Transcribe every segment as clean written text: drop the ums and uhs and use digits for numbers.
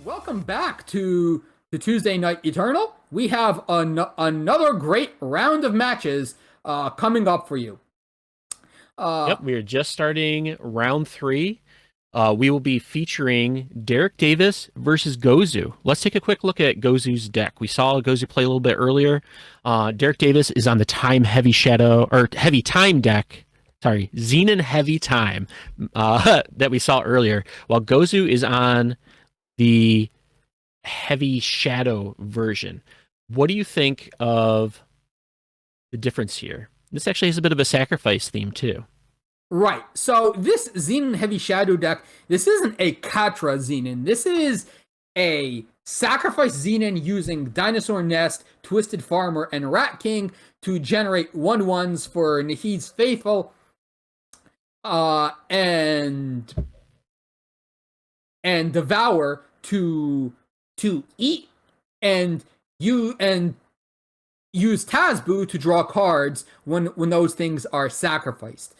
Welcome back to the Tuesday Night Eternal. We have another great round of matches coming up for you. Yep, we are just starting round three. We will be featuring Derek Davis versus gozuuu. Let's take a quick look at gozuu's deck. We saw gozuuu play a little bit earlier. Derek Davis is on the time heavy shadow or heavy time deck. Sorry, Xenon heavy time that we saw earlier, while gozuuu is on the heavy shadow version. What do you think of the difference here? This actually has a bit of a sacrifice theme too. Right. So this Xenon Heavy Shadow deck, this isn't a Katra Xenon. This is a sacrifice Xenon using Dinosaur Nest, Twisted Farmer, and Rat King to generate 1/1s for Nahid's Faithful. And Devour to eat and use Tazboo to draw cards when those things are sacrificed.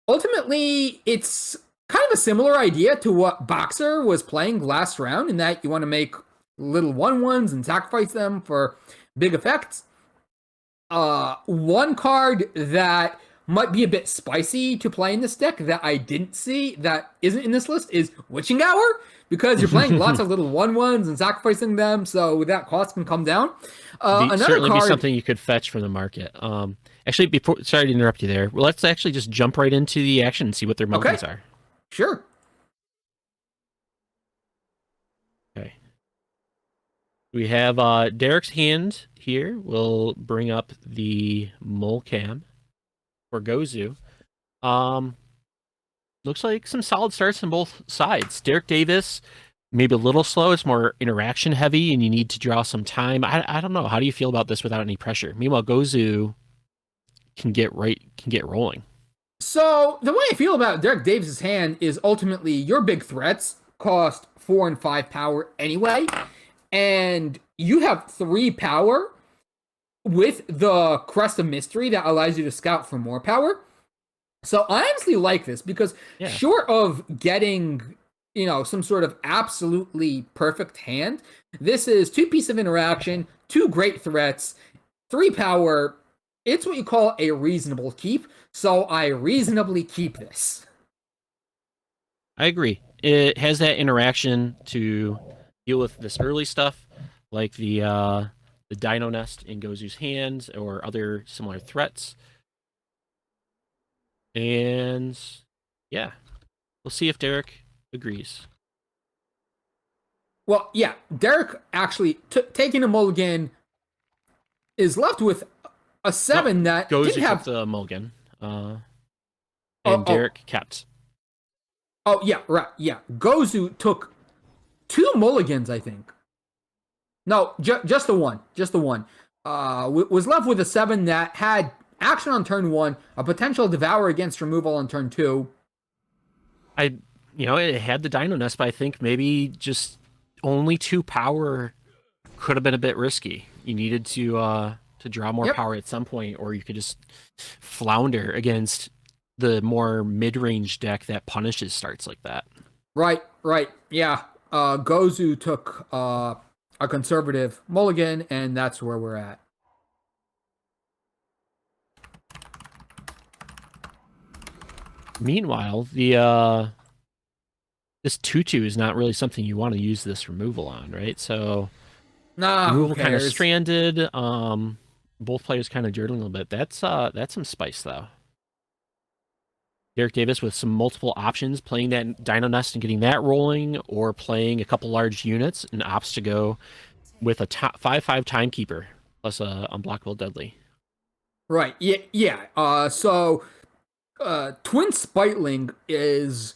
Ultimately, it's kind of a similar idea to what Boxer was playing last round, in that you want to make little 1/1s and sacrifice them for big effects. One card that might be a bit spicy to play in this deck that I didn't see that isn't in this list is Witching Hour, because you're playing lots of little 1/1s and sacrificing them, so that cost can come down. Certainly be something you could fetch from the market. Actually, sorry to interrupt you there. Well, let's actually just jump right into the action and see what their mulligans are. Sure. Okay. We have Derek's hand here. We'll bring up the mulcam for gozuuu. Looks like some solid starts on both sides. Derek Davis, maybe a little slow. It's more interaction heavy, and you need to draw some time. I don't know. How do you feel about this without any pressure? Meanwhile, gozuuu can get rolling. So the way I feel about Derek Davis's hand is ultimately your big threats cost 4 and 5 power anyway, and you have 3 power with the Crest of Mystery that allows you to scout for more power. So I honestly like this because short of getting, some sort of absolutely perfect hand, this is 2 pieces of interaction, 2 great threats, 3 power. It's what you call a reasonable keep, so I reasonably keep this. I agree. It has that interaction to deal with this early stuff, like the Dino Nest in gozuu's hand or other similar threats. And yeah, we'll see if Derek agrees. Well, yeah, Derek actually taking a mulligan is left with a 7 that gozuuu didn't have took the mulligan, and Derek kept. Oh yeah, right. Yeah, gozuuu took 2 mulligans, I think. No, just the one. Just the one. Was left with a 7 that had action on turn 1, a potential Devour against removal on turn 2. It had the Dino Nest, but I think maybe just only 2 power could have been a bit risky. You needed to draw more power at some point, or you could just flounder against the more mid-range deck that punishes starts like that. Right. Yeah. gozuuu took a conservative mulligan, and that's where we're at. Meanwhile, this 2/2 is not really something you want to use this removal on, right? So removal kind of stranded. Both players kind of dirtling a little bit. That's some spice though. Derek Davis with some multiple options, playing that Dino Nest and getting that rolling, or playing a couple large units and opts to go with a 5/5 Timekeeper plus a unblockable Deadly. Right. Yeah. So Twin Spiteling is,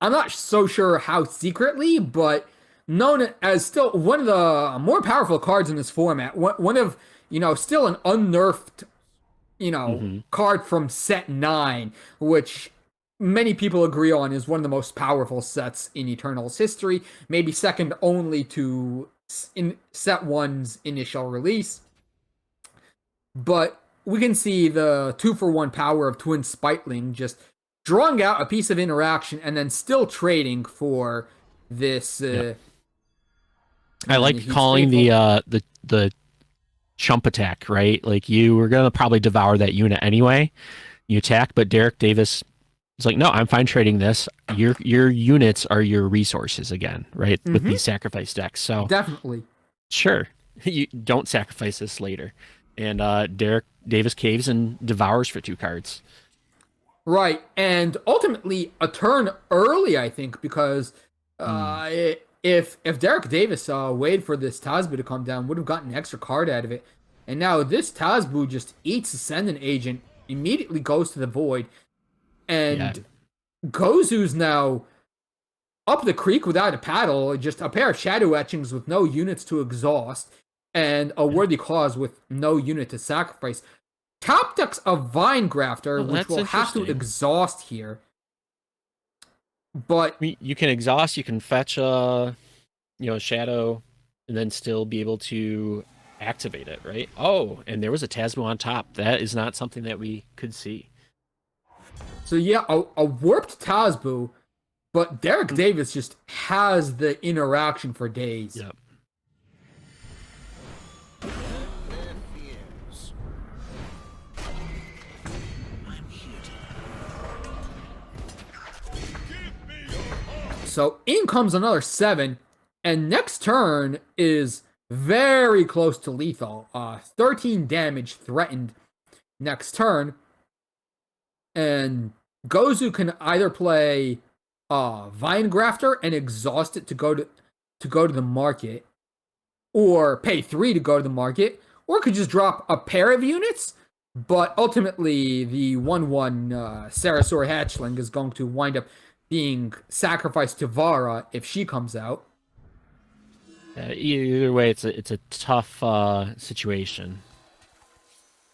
I'm not so sure how secretly, but known as still one of the more powerful cards in this format. One of, still an unnerfed, card from set 9, which many people agree on is one of the most powerful sets in Eternal's history, maybe second only to in set 1's initial release. But we can see the 2-for-1 power of Twin Spiteling just drawing out a piece of interaction and then still trading for this I And like he's calling faithful. the chump attack, right? Like you were gonna probably devour that unit anyway. You attack, but Derek Davis is like, no, I'm fine trading this. Your units are your resources again, right? With Mm-hmm. these sacrifice decks. So Definitely. sure, you don't sacrifice this later. And Derek Davis caves and devours for 2 cards. Right. And ultimately a turn early, I think, because Hmm. if Derek Davis waited for this Tazbu to come down, would have gotten an extra card out of it. And now this Tazbu just eats Ascendant Agent, immediately goes to the void, Yeah. and Gozu's now up the creek without a paddle, just a pair of shadow etchings with no units to exhaust, and a worthy cause with no unit to sacrifice. Top deck's a Vine Grafter, Oh, which that's will have to interesting. exhaust here. But I mean, you can exhaust, you can fetch shadow, and then still be able to activate it, right? Oh, and there was a Tasmo on top. That is not something that we could see. so yeah, a warped Tazbu, but Derek Mm. Davis just has the interaction for days. Yep. So in comes another 7, and next turn is very close to lethal. 13 damage threatened next turn, and Gozu can either play Vine Grafter and exhaust it to go to the market, or pay 3 to go to the market, or could just drop a pair of units. But ultimately, the 1/1 Sarasaur Hatchling is going to wind up being sacrificed to Vara if she comes out. Either way, it's a tough situation.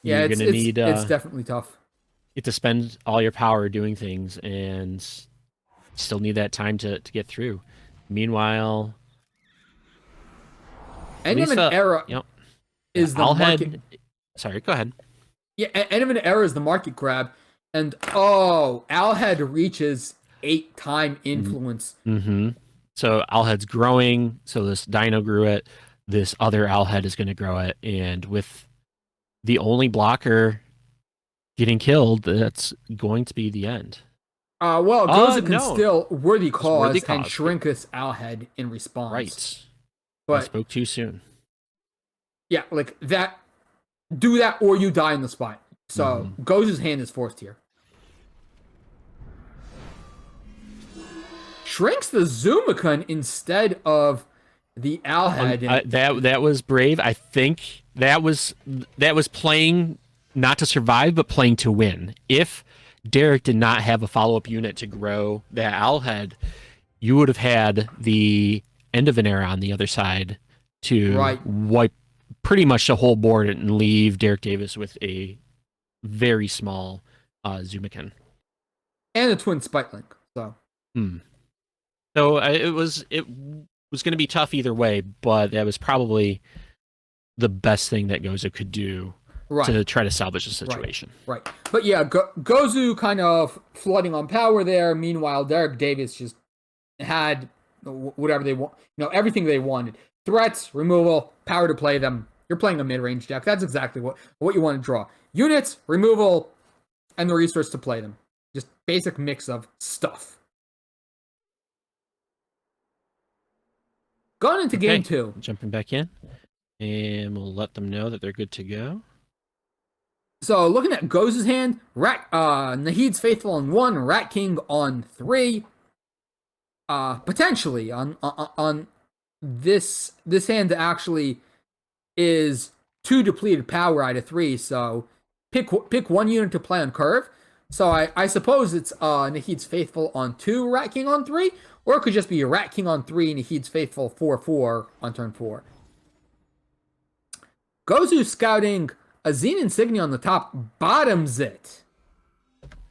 Yeah, You're gonna need it's definitely tough. you have to spend all your power doing things, and still need that time to get through. Meanwhile, at End of least an era you know, yeah, is the I'll market. head. Sorry, go ahead. Yeah, end of an era is the market grab, and oh, Alhead reaches 8-time influence. Mm-hmm. So Owlhead's growing. So this dino grew it. This other Owlhead is going to grow it. And with the only blocker getting killed, that's going to be the end. Well, Goza can No. still worthy It's worthy cause and cause. shrink this Alhead in response. Right. I But spoke too soon. yeah, like that, do that or you die in the spot. So Mm-hmm. Goza's hand is forced here. Shrinks the Zumikun instead of the Alhead, and That was brave. I think that was playing not to survive, but playing to win. If Derek did not have a follow up unit to grow that Owlhead, you would have had the end of an era on the other side to right, wipe pretty much the whole board and leave Derek Davis with a very small Zumikin. and a twin Spite Link. So Hmm. So it was going to be tough either way, but that was probably the best thing that Gozo could do right, to try to salvage the right, situation. right. But yeah, Gozu kind of flooding on power there. Meanwhile, Derek Davis just had whatever they want, everything they wanted. Threats, removal, power to play them. You're playing a mid-range deck. That's exactly what you want to draw. Units, removal, and the resource to play them. Just basic mix of stuff. Going into game Okay, 2. jumping back in, and we'll let them know that they're good to go. So looking at Goze's hand, Nahid's Faithful on 1, Rat King on 3. Potentially on this hand actually is 2 depleted power out of 3, so pick 1 unit to play on curve. So I suppose it's Nahid's Faithful on 2, Rat King on 3, or it could just be Rat King on 3, Nahid's Faithful 4/4 on turn 4. Gozu scouting a Zen Insignia on the top, bottoms it.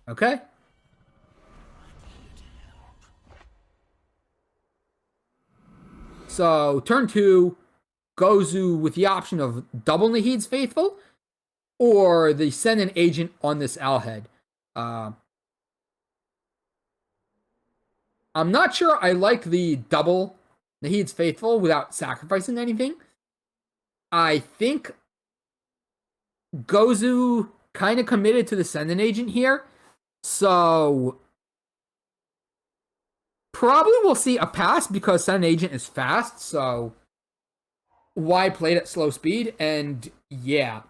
Okay? So turn 2, Gozu with the option of double Nahid's Faithful, or the send an agent on this Owlhead. Uh, I'm not sure I like the double Nahid's Faithful without sacrificing anything. I think Gozu kind of committed to the Sending Agent here. So probably we'll see a pass because Sending Agent is fast. So why play it at slow speed? And yeah.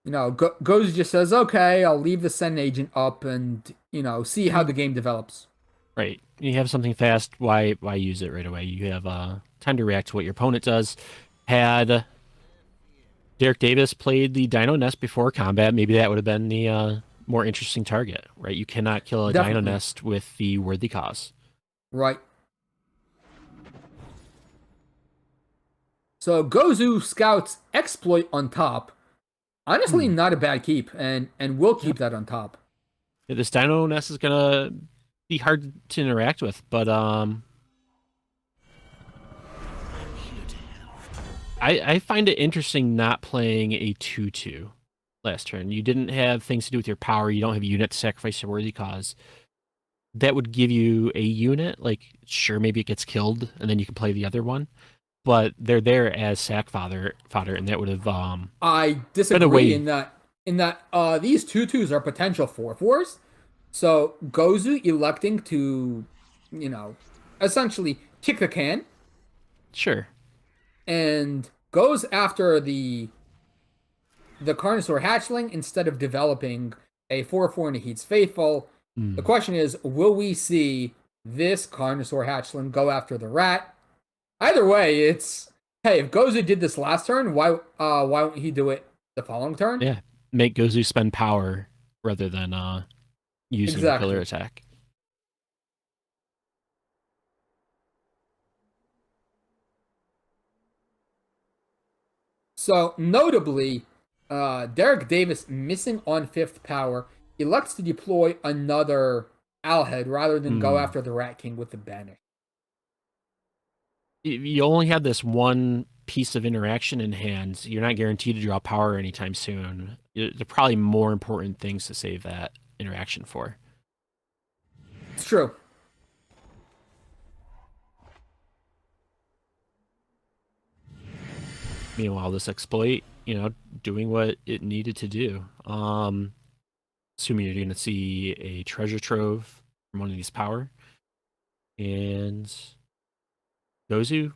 Gozu just says, okay, I'll leave the Sending Agent up and, see how the game develops. Right. You have something fast, why use it right away? You have time to react to what your opponent does. Had Derek Davis played the Dino Nest before combat, maybe that would have been the more interesting target, right? You cannot kill a Definitely. Dino Nest with the Worthy Cause. Right. So Gozu scouts Exploit on top. Honestly, not a bad keep, and we'll keep that on top. Yeah, this Dino Nest is gonna be hard to interact with, but I find it interesting not playing a 2/2 last turn. You didn't have things to do with your power. You don't have a unit to sacrifice your Worthy Cause. That would give you a unit. Like, sure, maybe it gets killed, and then you can play the other one. But they're there as sack fodder, and that would have I disagree in that these 2/2s are potential 4/4s. So Gozu electing to, essentially kick the can. Sure. And goes after the Carnosaur hatchling instead of developing a 4/4 Nahid's Faithful. The question is, will we see this Carnosaur hatchling go after the rat? Either way, it's, hey, if Gozu did this last turn, why won't he do it the following turn? Yeah, make Gozu spend power rather than using a killer attack. So, notably, Derek Davis, missing on 5th power, elects to deploy another Owlhead rather than go after the Rat King with the Banish. You only have this one piece of interaction in hand. You're not guaranteed to draw power anytime soon. There are probably more important things to save that interaction for. It's true. Meanwhile, this exploit, doing what it needed to do. Assuming you're going to see a treasure trove from one of these power. And Gozu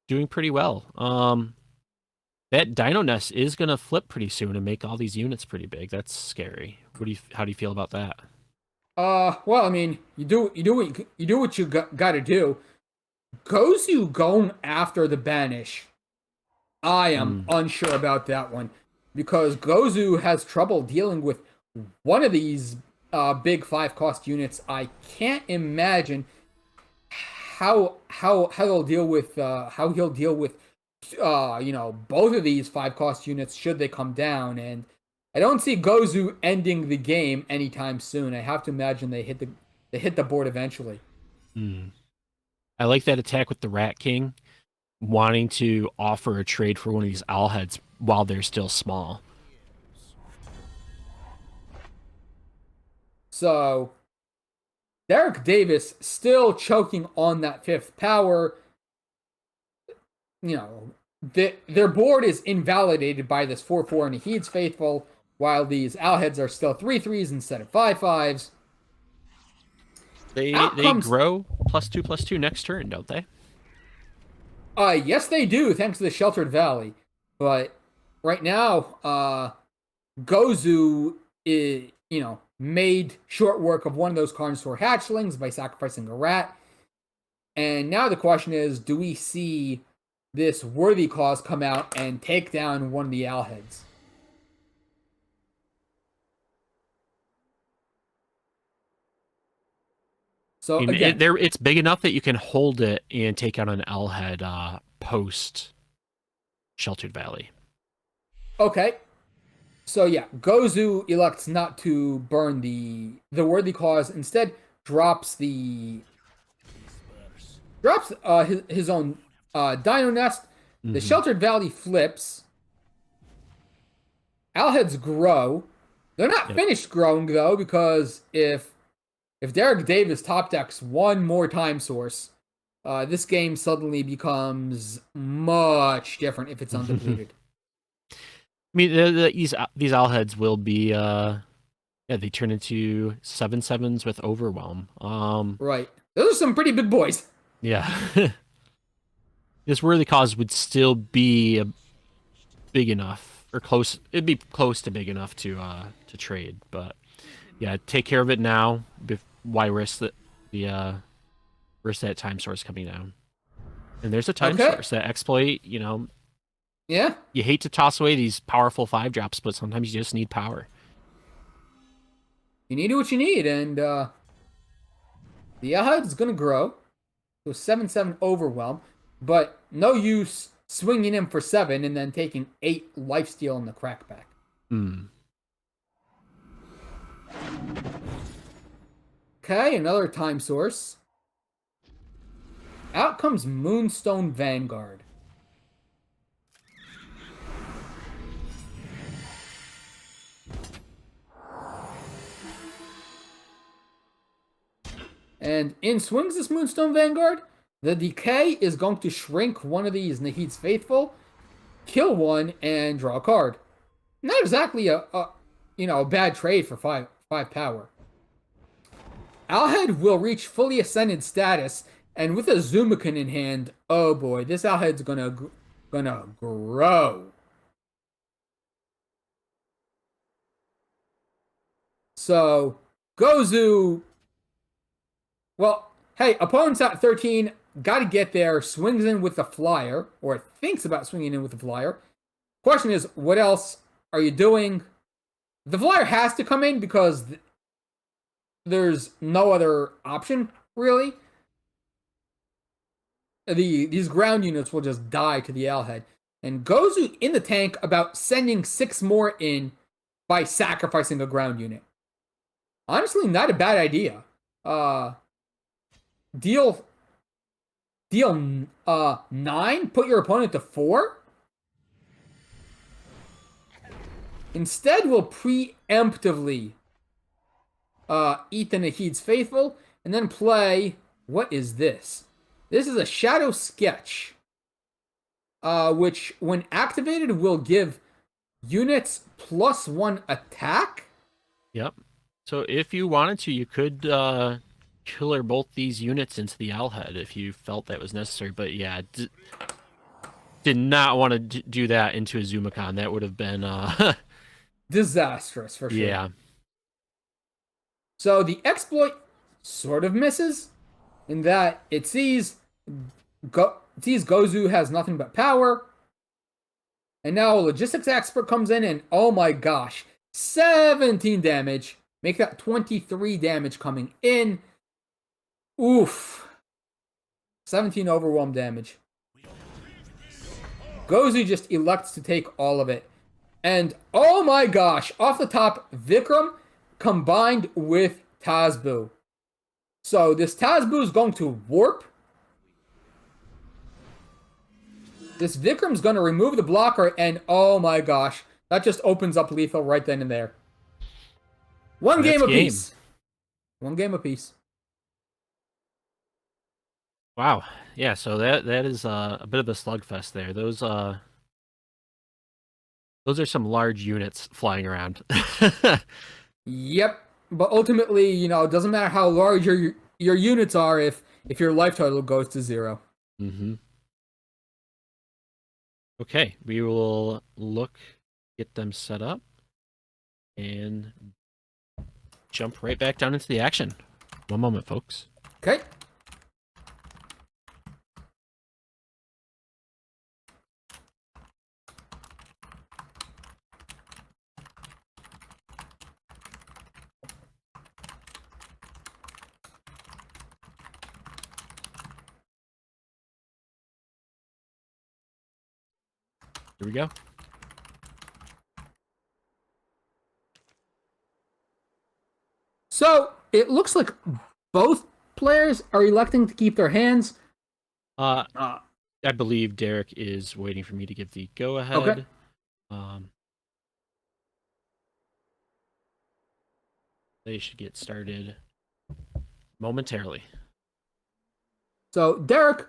doing pretty well. That Dino Nest is going to flip pretty soon and make all these units pretty big. That's scary. How do you feel about that? Well, I mean, you do what you got to do. Gozu going after the Banish, I am unsure about that one because Gozu has trouble dealing with one of these big 5-cost units. I can't imagine how he'll deal with both of these 5-cost units should they come down, and I don't see Gozu ending the game anytime soon. I have to imagine they hit the board eventually. I like that attack with the Rat King, wanting to offer a trade for one of these Owlheads while they're still small. So, Derek Davis still choking on that 5th power. Their board is invalidated by this 4/4 Nahid's Faithful, while these Owlheads are still 3/3s instead of 5/5s. They grow +2/+2 next turn, don't they? Yes, they do, thanks to the Sheltered Valley. But right now, Gozu is, made short work of one of those Carnosaur hatchlings by sacrificing a rat. And now the question is, do we see this Worthy Cause come out and take down one of the Owlheads? So again, it's big enough that you can hold it and take out an Owlhead post Sheltered Valley. Okay. So yeah, Gozu elects not to burn the Worthy Cause. Instead, drops his own Dino Nest. The Sheltered Valley flips. Owlheads grow. They're not finished growing though, because if Derek Davis top decks one more time source, this game suddenly becomes much different if it's I undepleted. mean, these owlheads will be yeah, they turn into 7/7s with overwhelm. Right. Those are some pretty big boys. Yeah. This worthy cause would still be big enough or close. It'd be close to big enough to trade, but yeah, take care of it now. Why risk the risk that time source coming down? And there's a time Okay. source that exploit. You know, Yeah. you hate to toss away these powerful 5 drops, but sometimes you just need power. You need what you need, and the Ahad is gonna grow to a 7/7 overwhelm, but no use swinging him for 7 and then taking 8 lifesteal in the crackback. Hmm. Okay, another time source. Out comes Moonstone Vanguard. And in swings this Moonstone Vanguard. The decay is going to shrink one of these Nahid's Faithful, kill one, and draw a card. Not exactly a bad trade for five power. Owlhead will reach fully ascended status, and with a Zoomican in hand, oh boy, this Owlhead's gonna grow. So gozuuu, well, hey, opponent's at 13, gotta get there, swings in with the flyer, or thinks about swinging in with the flyer. Question is, what else are you doing? The flyer has to come in because there's no other option, really. These ground units will just die to the Owlhead. And gozuuu in the tank about sending 6 more in by sacrificing a ground unit. Honestly, not a bad idea. Uh, deal deal 9, put your opponent to 4. Instead, we'll preemptively eat the Nahid's Faithful and then play. What is this? This is a Shadow Sketch, which, when activated, will give units +1 attack. Yep. So if you wanted to, you could killer both these units into the Owlhead if you felt that was necessary. But yeah, did not want to do that into a Zumicon. That would have been Disastrous for sure. yeah. So the exploit sort of misses in that it sees gozuuu has nothing but power, and now a logistics expert comes in and oh my gosh, 17 damage. Make that 23 damage coming in. Oof. 17 overwhelm damage. gozuuu just elects to take all of it. And oh my gosh, off the top, Vikram combined with Tazbu. So this Tazbu is going to warp. This Vikram's going to remove the blocker, and oh my gosh, that just opens up lethal right then and there. One game apiece. One game apiece. Wow. Yeah, so that is a bit of a slugfest there. Those are some large units flying around. Yep. But ultimately, it doesn't matter how large your units are if your life total goes to 0. Mm-hmm. Okay, we will get them set up, and jump right back down into the action. One moment, folks. Okay. Here we go. So it looks like both players are electing to keep their hands. I believe Derek is waiting for me to give the go-ahead. Okay. They should get started momentarily. So Derek,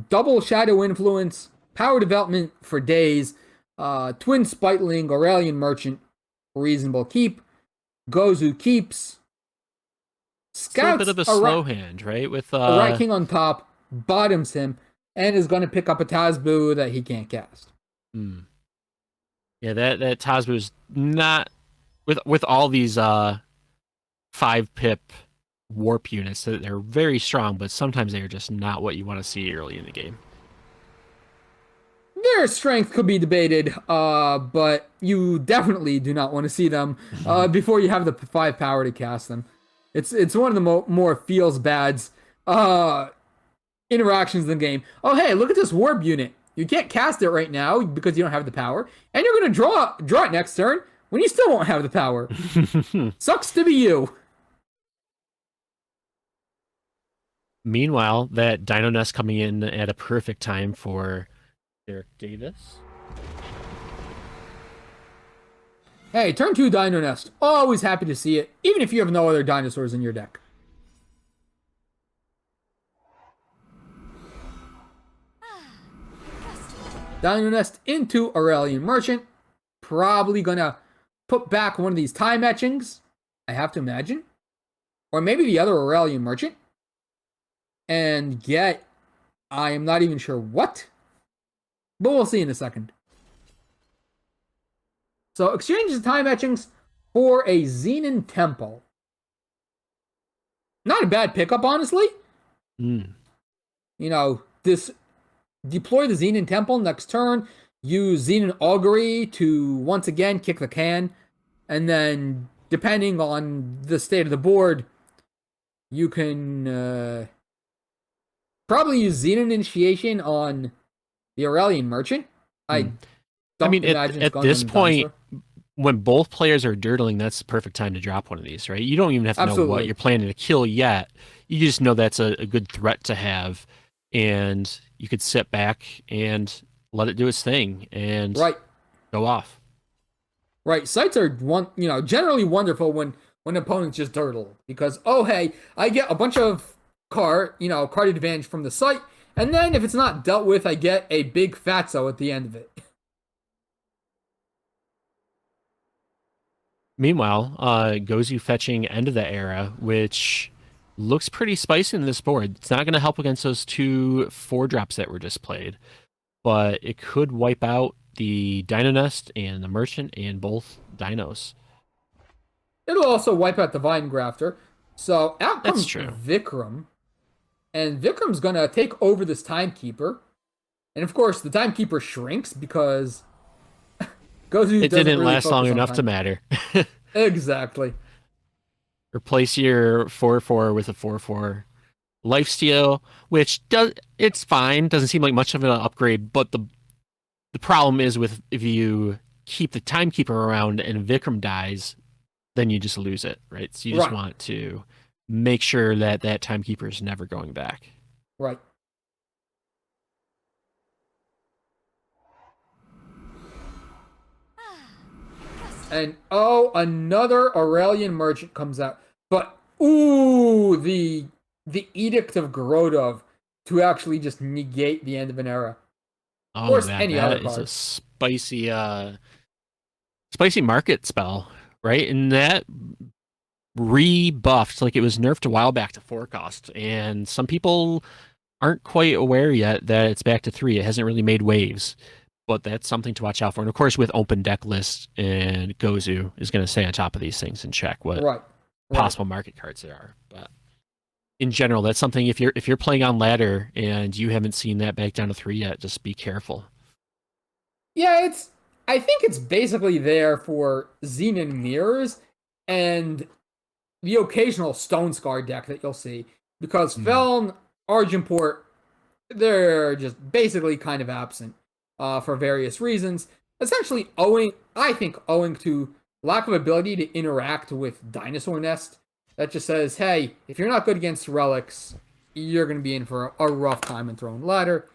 double Shadow Influence, Power Development for days, Twin Spitling, Aurelian Merchant, reasonable keep, gozuuu keeps, Still a bit scouts of a slow hand, right? With a Rat King on top, bottoms him, and is going to pick up a Tazboo that he can't cast. Hmm. Yeah, that Tazboo is not with all these 5-pip warp units. They're very strong, but sometimes they are just not what you want to see early in the game. Their strength could be debated, but you definitely do not want to see them before you have the 5 power to cast them. It's one of the more feels bads interactions in the game. Oh hey, look at this warp unit. You can't cast it right now because you don't have the power, and you're gonna draw it next turn when you still won't have the power. Sucks to be you. Meanwhile, that Dino Nest coming in at a perfect time for Derek Davis. Hey, turn 2 Dino Nest. Always happy to see it, even if you have no other dinosaurs in your deck. Dino Nest into Aurelian Merchant. Probably gonna put back one of these time etchings, I have to imagine. Or maybe the other Aurelian Merchant. And get, I am not even sure what. But we'll see in a second. So exchange the time etchings for a Xenon Temple. Not a bad pickup, honestly. Mm. You know, this deploy the Xenon Temple next turn, use Xenon Augury to once again kick the can, and then depending on the state of the board, you can probably use Xenon Initiation on the Aurelian Merchant. I don't imagine at this point, when both players are dirtling, that's the perfect time to drop one of these, right? You don't even have to know what you're planning to kill yet. You just know that's a good threat to have, and you could sit back and let it do its thing and go off. Right, sites are generally wonderful when opponents just dirtle because oh hey, I get a bunch of card advantage from the site, and then if it's not dealt with, I get a big fatso at the end of it. Meanwhile, gozuuu fetching End of the Era, which looks pretty spicy in this board. It's not going to help against those 2 4-drops that were just played, but it could wipe out the Dino Nest and the Merchant and both dinos. It'll also wipe out the Vine Grafter. So out comes Vikram, and Vikram's going to take over this Timekeeper. And of course, the Timekeeper shrinks because gozuuu it didn't really last long enough to matter. Exactly. Replace your 4/4 with a 4/4 lifesteal, which it's fine. Doesn't seem like much of an upgrade, but the problem is with if you keep the Timekeeper around and Vikram dies, then you just lose it, right? So you just want to make sure that Timekeeper is never going back. Right. And another Aurelian Merchant comes out. But the Edict of Grodov to actually just negate the end of an era. Oh, of course, that is a spicy market spell, right? And that rebuffed, like it was nerfed a while back to 4 cost, and some people aren't quite aware yet that it's back to 3. It hasn't really made waves. But that's something to watch out for. And of course, with open deck lists, and gozuuu is going to stay on top of these things and check what possible market cards there are. But in general, that's something if you're playing on ladder and you haven't seen that back down to 3 yet, just be careful. Yeah, I think it's basically there for Xenon Mirrors and the occasional Stone Scar deck that you'll see. Because Feln, Argenport, they're just basically kind of absent. For various reasons, essentially owing to lack of ability to interact with Dinosaur Nest. That just says, hey, if you're not good against relics, you're going to be in for a rough time in Throne Ladder.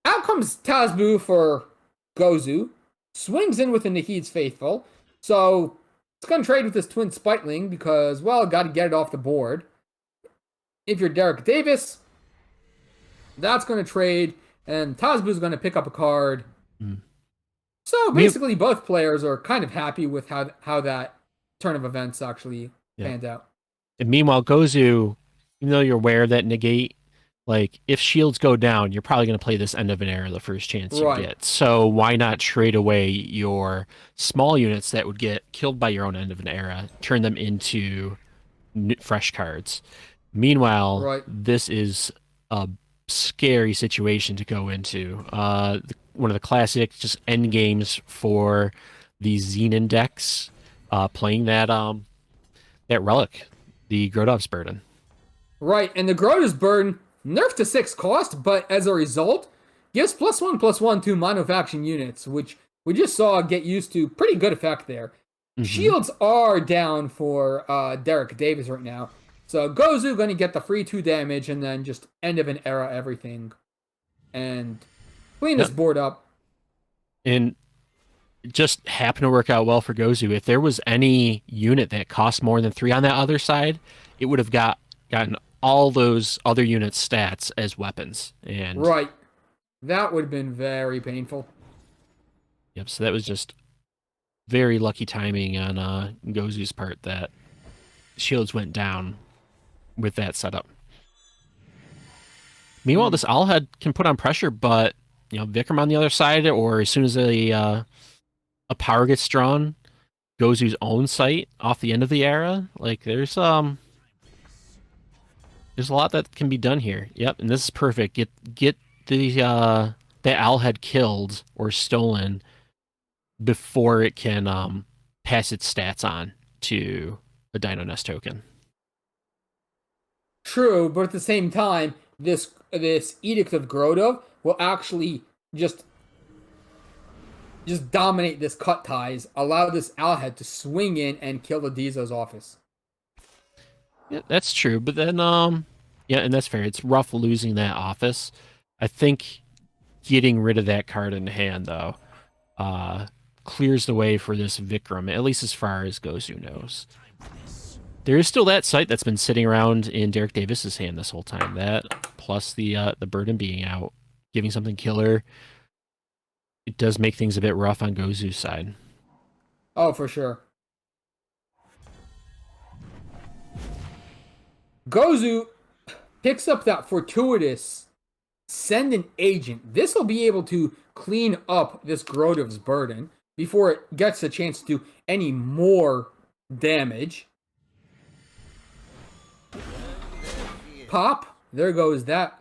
Out comes Tazboo for gozuuu, swings in with the Nahid's Faithful, so it's going to trade with this Twin Spitling because, well, got to get it off the board. If you're Derek Davis, That's going to trade, and Tazbu's going to pick up a card. Mm. So Me, basically, both players are kind of happy with how that turn of events actually yeah. panned out. And meanwhile, Gozu, even though you're aware that negate, like if shields go down, you're probably going to play this end of an era the first chance you Right. get. So why not trade away your small units that would get killed by your own end of an era, turn them into fresh cards? Meanwhile, Right. this is a scary situation to go into. One of the classic just end games for the Xenon decks, playing that relic, the Grodov's Burden. Right. And the Grota's Burden nerfed to 6 cost, but as a result, gives +1/+1 to mono faction units, which we just saw get used to pretty good effect there. Mm-hmm. Shields are down for Derek Davis right now. So Gozu going to get the free 2 damage and then just end of an era everything. And clean this Yep. board up. And it just happened to work out well for Gozu. If there was any unit that cost more than 3 on that other side, it would have gotten all those other units' stats as weapons. And Right. That would have been very painful. yep, so that was just very lucky timing on Gozu's part that shields went down with that setup. Meanwhile, this Owlhead can put on pressure, but Vikram on the other side, or as soon as a power gets drawn, Gozu's own site off the end of the era, like there's a lot that can be done here. Yep, and this is perfect. Get the Owlhead killed or stolen before it can pass its stats on to a Dino Nest token. True, but at the same time, this Edict of Grodov will actually just dominate this cut ties, allow this Owlhead to swing in and kill the Dizo's office. Yeah, that's true. But then, yeah, and that's fair. It's rough losing that office. I think getting rid of that card in hand, though, clears the way for this Vikram, at least as far as Gozu knows. There is still that site that's been sitting around in Derek Davis's hand this whole time. That plus the burden being out, giving something killer. It does make things a bit rough on Gozu's side. Oh, for sure. Gozu picks up that fortuitous send an agent. This will be able to clean up this Grodov's burden before it gets a chance to do any more damage. Pop. There goes that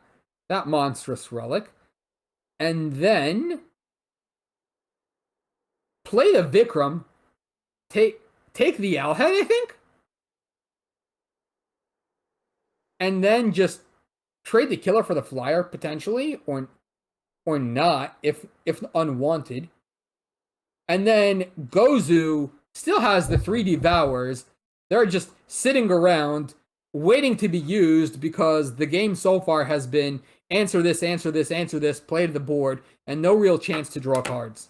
monstrous relic. And then play the Vikram. Take the Owlhead, I think. And then just trade the killer for the flyer potentially, or not if unwanted. And then Gozu still has the 3 devours. They're just sitting around waiting to be used because the game so far has been answer this, answer this, answer this, play to the board, and no real chance to draw cards.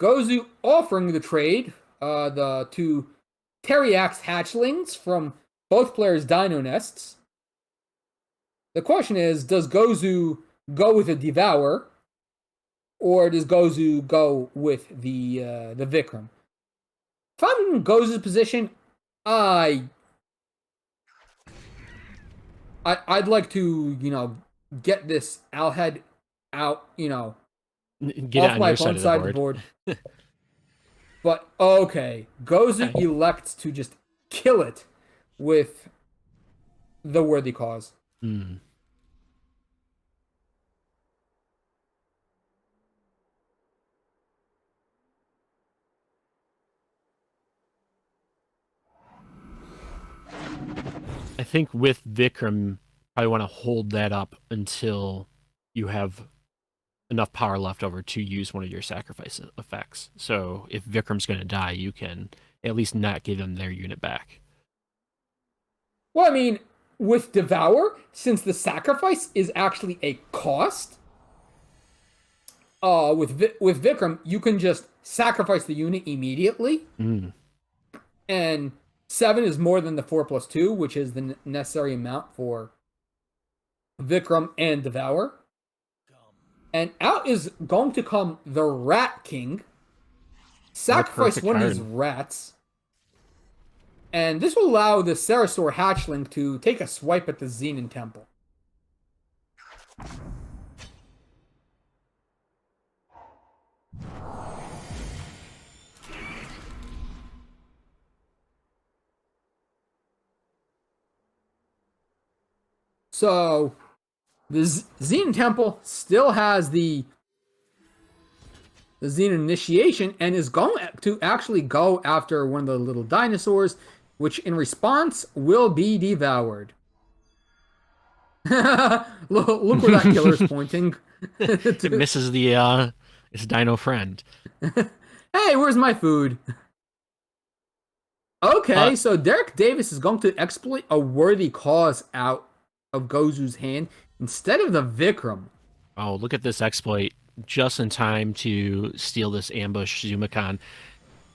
Gozu offering the trade, the 2 Teriax hatchlings from both players' Dino Nests. The question is, does Gozu go with a Devour, or does Gozu go with the Vikram? If I'm in Gozu's position, I'd like to get this Owlhead out Get it off on my your side opponent's of the side of the board. board. But okay, Gozu elects to just kill it with the worthy cause. Hmm. I think with Vikram, probably want to hold that up until you have enough power left over to use one of your sacrifice effects. So if Vikram's going to die, you can at least not give them their unit back. Well, I mean, with Devour, since the sacrifice is actually a cost, with Vikram, you can just sacrifice the unit immediately, Mm. and 7 is more than the 4+2, which is the necessary amount for Vikram and Devour. And out is going to come the Rat King. What a Sacrifice perfect one card. of these rats. And this will allow the Sarasaur hatchling to take a swipe at the Xenon Temple. So, the Xenon Temple still has the Xenon initiation and is going to actually go after one of the little dinosaurs, which in response will be devoured. Look where that killer is pointing. It misses the its dino friend. Hey, where's my food? Uh, Okay, so Derek Davis is going to exploit a worthy cause out of Gozuu's hand instead of the Vikram. oh, look at this exploit just in time to steal this ambush Zumicon.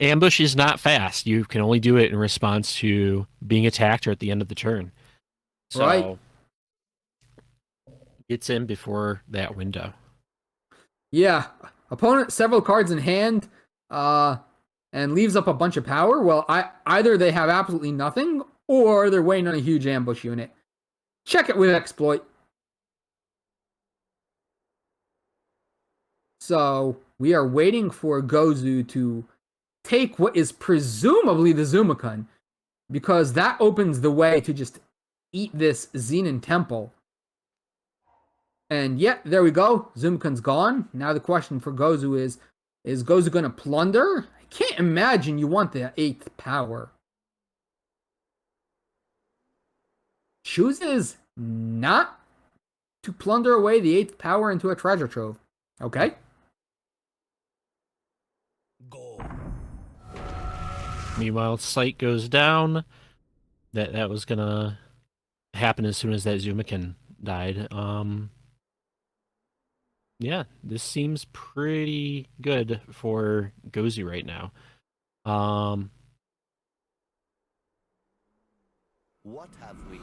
Ambush is not fast. You can only do it in response to being attacked or at the end of the turn. Right? So it's in before that window. Yeah. Opponent several cards in hand, and leaves up a bunch of power. Well, either they have absolutely nothing, or they're waiting on a huge ambush unit. Check it with exploit. So we are waiting for Gozu to take what is presumably the Zumikun, because that opens the way to just eat this Xenon Temple. And yeah, there we go. Zumikun's gone. Now the question for Gozu is Gozu going to plunder? I can't imagine you want the 8th power. Chooses not to plunder away the 8th power into a treasure trove. Okay. Go. Meanwhile, sight goes down. That was gonna happen as soon as that Zumicon died. Yeah, this seems pretty good for Gozu right now. What have we?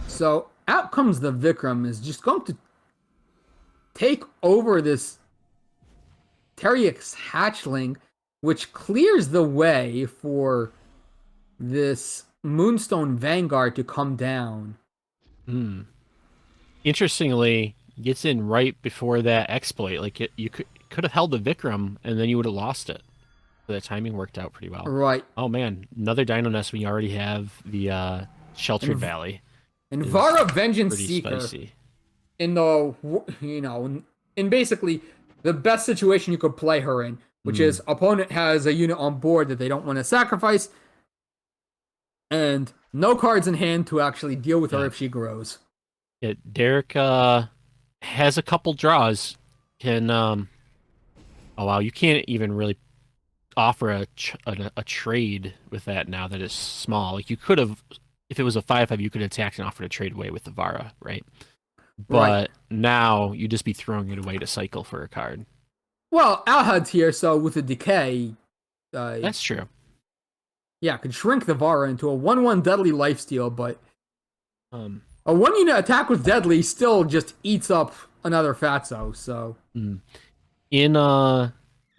So out comes the Vikram, is just going to take over this Teriax hatchling, which clears the way for this Moonstone Vanguard to come down. Hmm. Interestingly, gets in right before that exploit. Like you could have held the Vikram and then you would have lost it. So that timing worked out pretty well. Right. Oh man, another Dino Nest when you already have the Sheltered And Valley. And Is Vara Vengeance pretty Seeker spicy. in the, in basically the best situation you could play her in, which is opponent has a unit on board that they don't want to sacrifice, and no cards in hand to actually deal with her if she grows. Yeah, Derek has a couple draws. Can oh wow, you can't even really offer a trade with that now that it's small. Like you could have, if it was a 5/5, you could attack and offer to trade away with the Vara, right? But Right. now you'd just be throwing it away to cycle for a card. Well, Alhad's here, so with the decay, That's true. yeah, could shrink the Vara into a 1/1 deadly lifesteal, but Um, a 1 unit attack with deadly still just eats up another Fatso, so. in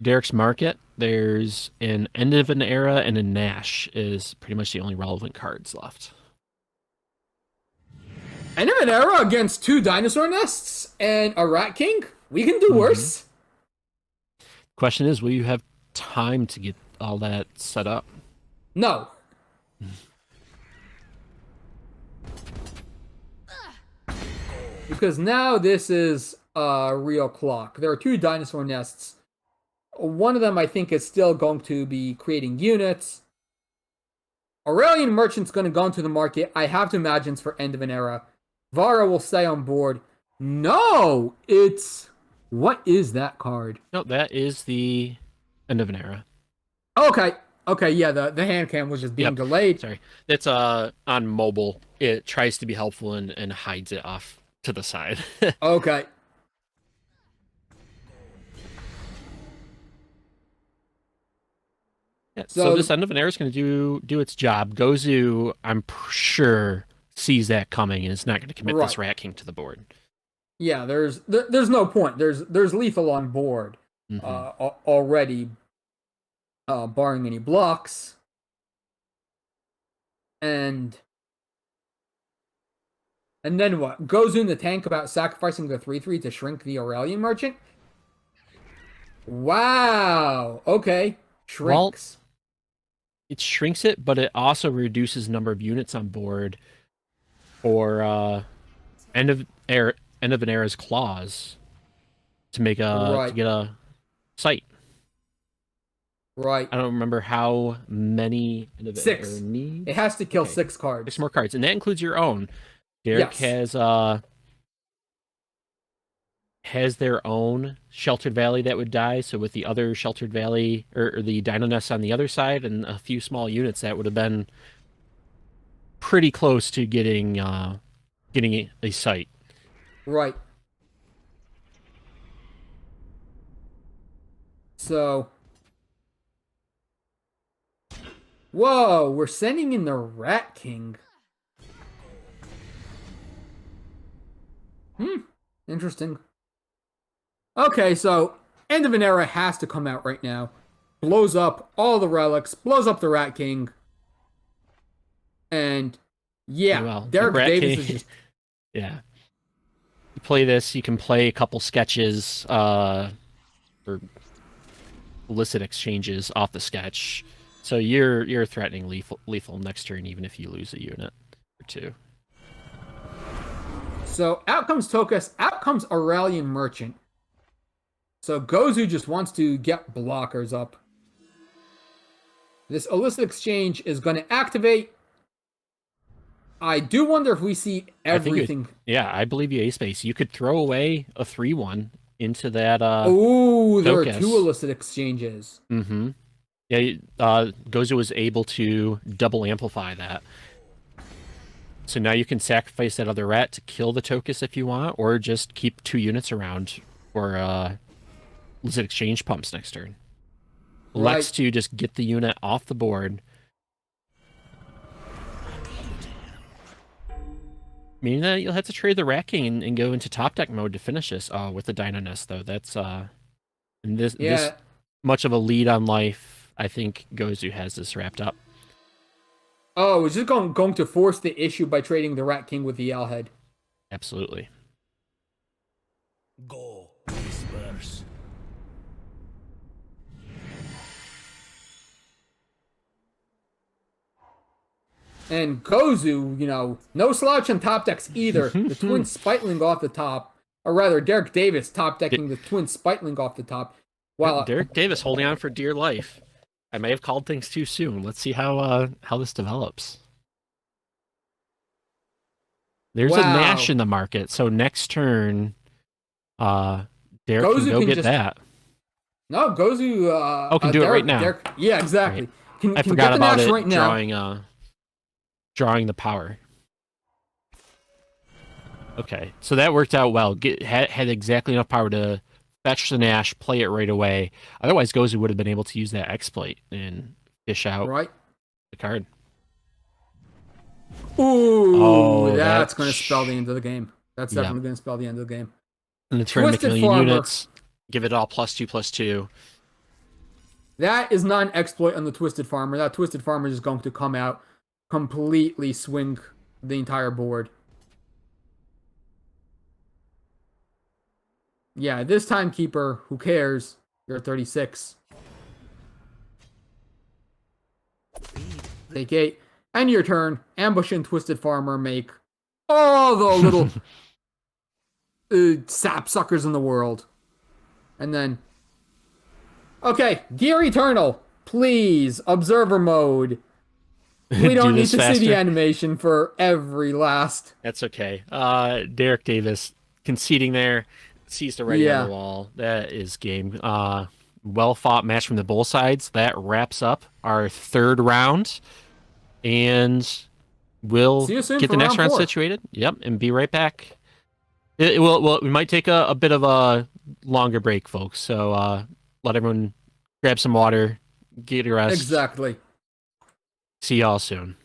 Derek's market, there's an End of an Era and a Nash is pretty much the only relevant cards left. End of an era against 2 dinosaur nests and a Rat King? We can do worse. Question is, will you have time to get all that set up? No. Because now this is a real clock. There are 2 dinosaur nests. One of them I think is still going to be creating units. Aurelian Merchant's going to go into the market. I have to imagine it's for End of an Era. Vara will stay on board. No! It's... What is that card? No, that is the End of an Era. Okay. Okay, yeah, the hand cam was just being Yep. delayed. Sorry. That's on mobile. It tries to be helpful and hides it off to the side. Okay. Yeah, so So this end of an era is going to do its job. Gozu, I'm sure, sees that coming and is not going to commit right. this Rat King to the board. Yeah, there's no point. There's lethal on board Mm-hmm. already, barring any blocks. And then what? Goes in the tank about sacrificing the 3/3 to shrink the Aurelian Merchant? Wow. Okay. Well, Shrinks. it shrinks it, but it also reduces number of units on board for end of an era's clause to make to Right. get a site. Right. I don't remember how many end of an era 6. needs. It has to kill Okay. 6 cards. 6 more cards, and that includes your own. Derek Yes. has their own Sheltered Valley that would die. So with the other Sheltered Valley or the Dino Nest on the other side and a few small units, that would have been pretty close to getting a site. Right. So. Whoa, we're sending in the Rat King. Interesting. Okay, so End of an Era has to come out right now. Blows up all the relics, blows up the Rat King. And yeah, Well, Derek Rat Davis King, is just yeah. You play this, you can play a couple sketches or illicit exchanges off the sketch. So you're threatening lethal next turn, even if you lose a unit or two. so out comes Tokus, out comes Aurelian Merchant. So Gozu just wants to get blockers up. This illicit exchange is going to activate. I do wonder if we see everything. Yeah, I believe you, A-Space. You could throw away a 3/1 into that Oh, there are Tokus. 2 illicit exchanges. Mm-hmm. Yeah, Gozu was able to double amplify that. So now you can sacrifice that other rat to kill the Tokus if you want, or just keep 2 units around for illicit exchange pumps next turn. Right. Lex to just get the unit off the board. Meaning that you'll have to trade the Rat King and go into top deck mode to finish this. Oh, with the Dino Nest though, that's and this much of a lead on life. I think Gozu has this wrapped up. Oh, is just going to force the issue by trading the Rat King with the Yell Head. Absolutely. Go. Disperse. And Gozu, no slouch on top decks either. The Twin Spitling off the top. Or rather, Derek Davis top decking the Twin Spitling off the top. While Derek Davis holding on for dear life. I may have called things too soon. Let's see how this develops. There's a Nash in the market, so next turn, Derek can go get that. No, Gozu. Can do Derek, it right now. Derek, yeah, exactly. Right. I forgot about it. Right now. Drawing the power. Okay, so that worked out well. Had exactly enough power to fetch the Nash, play it right away. Otherwise, Gozu would have been able to use that exploit and fish out the card. Ooh, that's going to spell the end of the game. That's definitely going to spell the end of the game. And the turn make a million units. Give it all +2/+2. That is not an exploit on the Twisted Farmer. That Twisted Farmer is going to come out, completely swing the entire board. Yeah, this Timekeeper, who cares? You're at 36. Take 8. End your turn. Ambush and Twisted Farmer make all the little sap suckers in the world. And then... Okay, Gear Eternal. Please, Observer mode. We don't need to see the animation for every last... That's okay. Derek Davis conceding there. Sees the writing on the wall. That is game. well fought match from the both sides. That wraps up our third round, and we'll See you soon get for the next round round 4. situated. Yep, and be right back. Well, we might take a bit of a longer break, folks. So let everyone grab some water, get a rest. Exactly. See y'all soon.